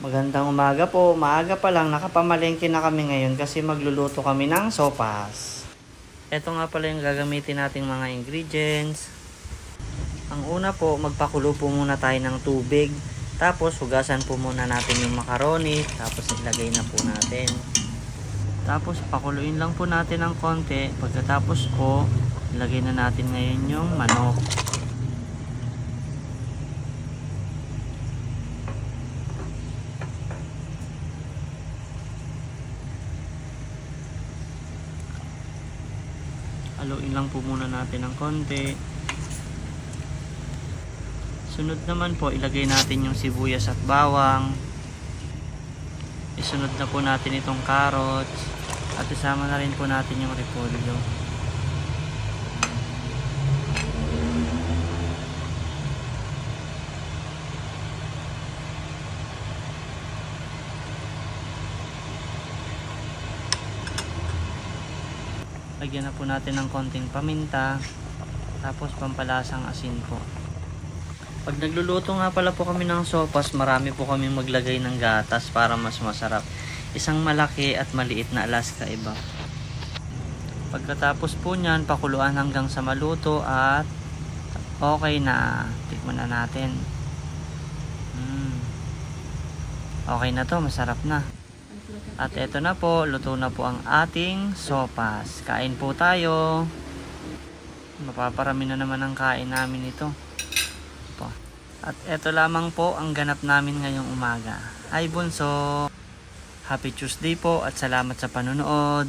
Magandang umaga po. Maaga pa lang nakapamalengke na kami ngayon kasi magluluto kami ng sopas. Ito nga pala yung gagamitin nating mga ingredients. Ang una po, magpakulo po muna tayo ng tubig. Tapos hugasan po muna natin yung macaroni. Tapos ilagay na po natin. Tapos pakuluin lang po natin ng konti. Pagkatapos po, ilagay na natin ngayon yung manok. Haluin lang po muna natin ng konti. Sunod naman po, ilagay natin yung sibuyas at bawang. Isunod na po natin itong carrots. At isama na rin po natin yung repolyo. Lagyan na po natin ng konting paminta. Tapos pampalasang asin po. Pag nagluluto nga pala po kami ng sopas, marami po kami maglagay ng gatas para mas masarap. Isang malaki at maliit na Alaska iba. Pagkatapos po nyan, pakuluan hanggang sa maluto at okay na. Tikman na natin. Okay na to, masarap na. At eto na po, luto na po ang ating sopas. Kain po tayo. Mapaparami na naman ang kain namin ito. At eto lamang po ang ganap namin ngayong umaga. Hi Bunso! Happy Tuesday po at salamat sa panonood.